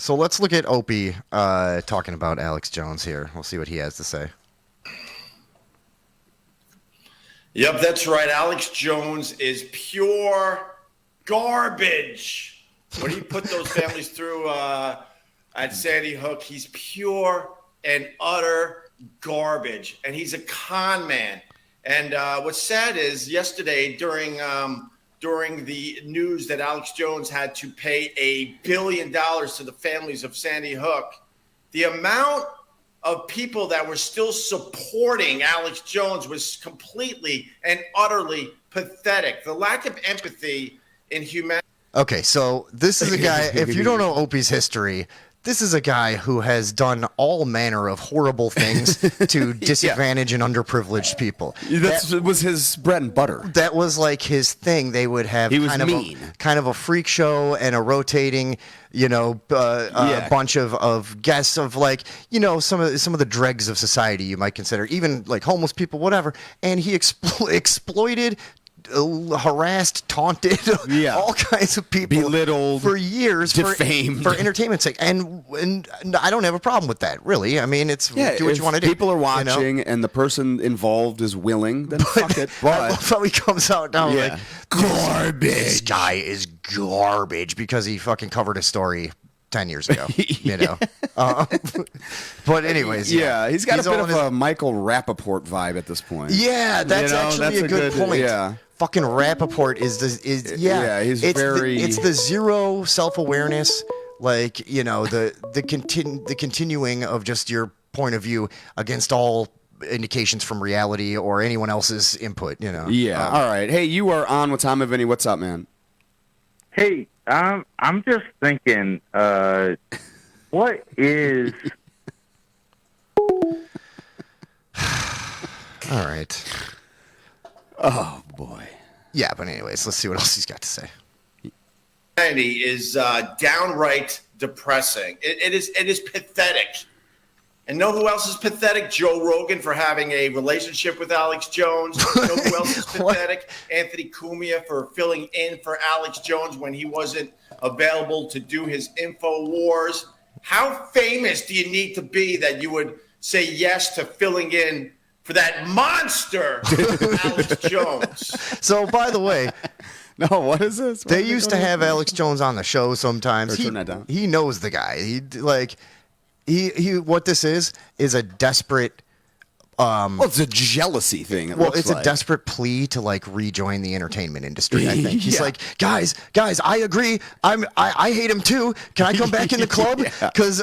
So let's look at Opie talking about Alex Jones here. We'll see what he has to say. Yep, that's right. Alex Jones is pure garbage. What he put those families through at Sandy Hook, he's pure and utter garbage. And he's a con man. And what's sad is yesterday during the news that Alex Jones had to pay $1 billion to the families of Sandy Hook, the amount of people that were still supporting Alex Jones was completely and utterly pathetic. The lack of empathy in humanity. Okay, so this is a guy, if you don't know Opie's history, this is a guy who has done all manner of horrible things to disadvantaged and underprivileged people. That was his bread and butter. That was like his thing. They would have kind of a freak show and a rotating, a bunch of guests of like, some of the dregs of society you might consider, even like homeless people, whatever. And he exploited, harassed, taunted, all kinds of people, belittled for years, defamed for entertainment's sake, and I don't have a problem with that, really. I mean, it's do what you want to do. People are watching, and the person involved is willing. Then fuck it. But I love how he comes out now like garbage. This guy is garbage because he fucking covered a story 10 years ago, but anyways, he's got a bit of a Michael Rappaport vibe at this point. Yeah, that's actually a good point. Yeah. Fucking Rappaport is it's the zero self-awareness, like, the continuing of just your point of view against all indications from reality or anyone else's input, All right. Hey, you are on with Tom and Vinny. What's up, man? Hey, I'm just thinking, what is... All right. Oh, boy. Yeah, but anyways, let's see what else he's got to say. Humanity is downright depressing. It is pathetic. And know who else is pathetic? Joe Rogan for having a relationship with Alex Jones. Know who else is pathetic? Anthony Cumia for filling in for Alex Jones when he wasn't available to do his InfoWars. How famous do you need to be that you would say yes to filling in for that monster, Alex Jones? So, by the way... No, what is this? They used to have Alex Jones on the show sometimes. Turn that down. He knows the guy. He what this is a desperate it's a jealousy thing. It's a desperate plea to like rejoin the entertainment industry. I think he's like, guys, I agree. I hate him too. Can I come back in the club? Because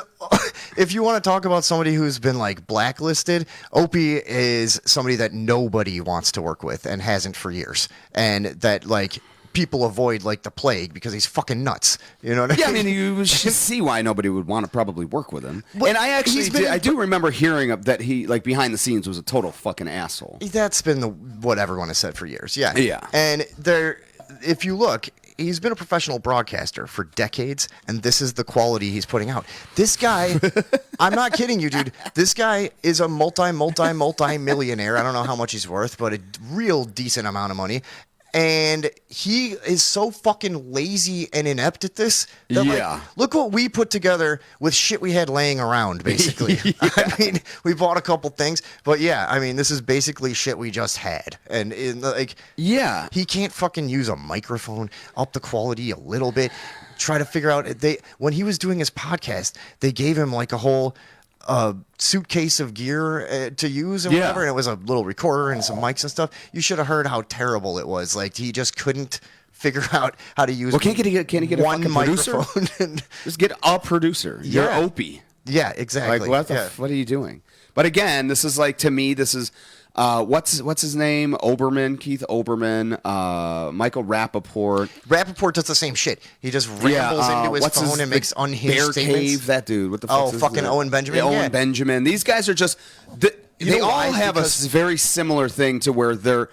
if you want to talk about somebody who's been like blacklisted, Opie is somebody that nobody wants to work with and hasn't for years, and that like people avoid like the plague because he's fucking nuts. You know what I mean? Yeah, I mean, you should see why nobody would want to probably work with him. But and I actually I do remember hearing that he, like, behind the scenes was a total fucking asshole. That's been what everyone has said for years. Yeah. Yeah. And if you look, he's been a professional broadcaster for decades, and this is the quality he's putting out. This guy, I'm not kidding you, dude. This guy is a multi-millionaire. I don't know how much he's worth, but a real decent amount of money. And he is so fucking lazy and inept at this that, like, look what we put together with shit we had laying around, basically. I mean, we bought a couple things, but this is basically shit we just had. And, he can't fucking use a microphone, up the quality a little bit, try to figure out. When he was doing his podcast, they gave him, like, a whole suitcase of gear to use and whatever, and it was a little recorder and some mics and stuff. You should have heard how terrible it was. Like, he just couldn't figure out how to use. Well, can't he get one a microphone? Just get a producer. You're Opie. Yeah, exactly. Like, what are you doing? But again, this is like, to me, this is what's his name? Keith Olbermann, Michael Rappaport. Rappaport does the same shit. He just rambles into his phone and makes unhinged Bear statements. Cave, that dude. What the fuck? Fucking Owen Benjamin. Yeah, Owen Benjamin. These guys are just they all have a very similar thing to where they're,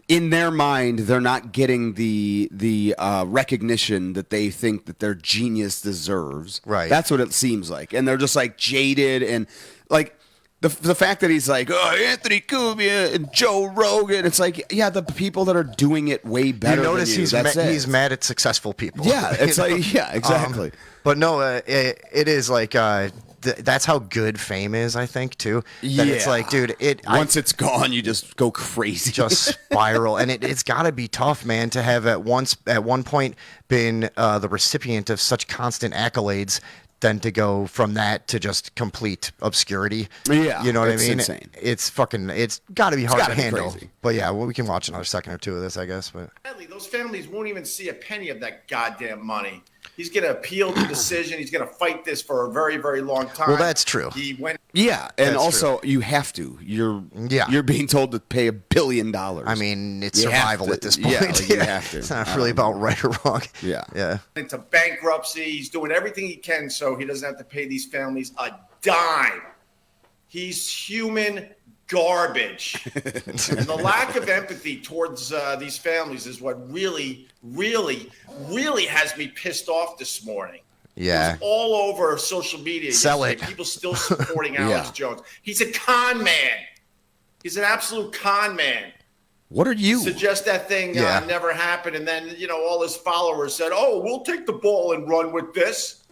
in their mind, they're not getting the recognition that they think that their genius deserves. Right. That's what it seems like, and they're just like jaded and like. the fact that he's like, oh, Anthony Cumia and Joe Rogan. It's like, yeah, the people that are doing it way better. You notice than you, he's mad at successful people. Yeah, it's You know? like, yeah, exactly. But no, it is like that's how good fame is. I think too. That it's Yeah. like, dude, Once it's gone, you just go crazy. just spiral, and it's got to be tough, man, to have at one point been the recipient of such constant accolades, then to go from that to just complete obscurity. Yeah, you know what I it's mean? insane. It's got to be hard to gotta be handle. crazy. But yeah, well, we can watch another second or two of this, I guess. But Sadly, those families won't even see a penny of that goddamn money. He's going to appeal the decision. He's going to fight this for a very, very long time. Well, that's true. He went. Yeah, and That's also you have to. Yeah. You're being told to pay $1 billion. I mean, it's You have survival to- at this point. yeah, like, you have to. It's not really about right or wrong. Yeah. Yeah. into bankruptcy. He's doing everything he can so he doesn't have to pay these families a dime. He's human garbage. And the lack of empathy towards these families is what really, really, really has me pissed off this morning. Yeah. It was all over social media. Sell yesterday. it. People still supporting Alex Yeah. Jones. He's a con man. He's an absolute con man. What are you? Suggest that thing Yeah. never happened, and then all his followers said, "Oh, we'll take the ball and run with this,"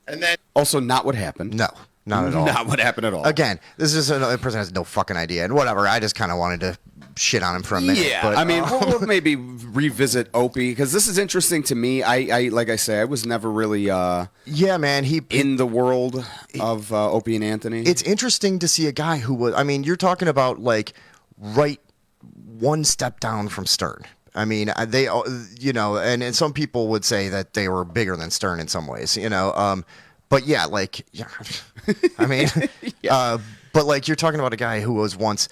and then Also, not what happened. No, not at all. Not what happened at all. Again, this is another person has no fucking idea, and whatever. I just kind of wanted to shit on him for a minute. Yeah, but, I mean, we'll maybe revisit Opie because this is interesting to me. I like I say, I was never really yeah, man, in the world of Opie and Anthony. It's interesting to see a guy who was. I mean, you're talking about like right one step down from Stern. I mean, they, and some people would say that they were bigger than Stern in some ways, but yeah, like, yeah, I mean, but like you're talking about a guy who was once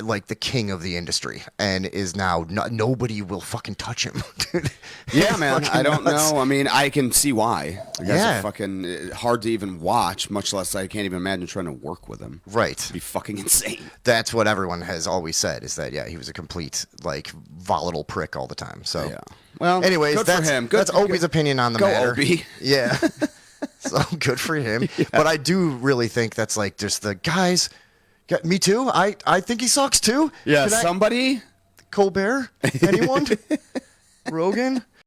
like the king of the industry and is now nobody will fucking touch him, dude. Yeah, It's man. fucking I don't nuts. know. I mean, I can see why. The guys Yeah. are fucking hard to even watch, much less I can't even imagine trying to work with him. Right. It'd be fucking insane. That's what everyone has always said is that, yeah, he was a complete, like, volatile prick all the time. So, Yeah. Well, anyways, good that's, for him. Good, that's Opie's opinion on the go, matter. Opie. Yeah. So good for him. But I do really think that's like just the guys. Yeah, me too. I think he sucks too. Yeah, Can I- somebody. Colbert? Anyone? Rogan?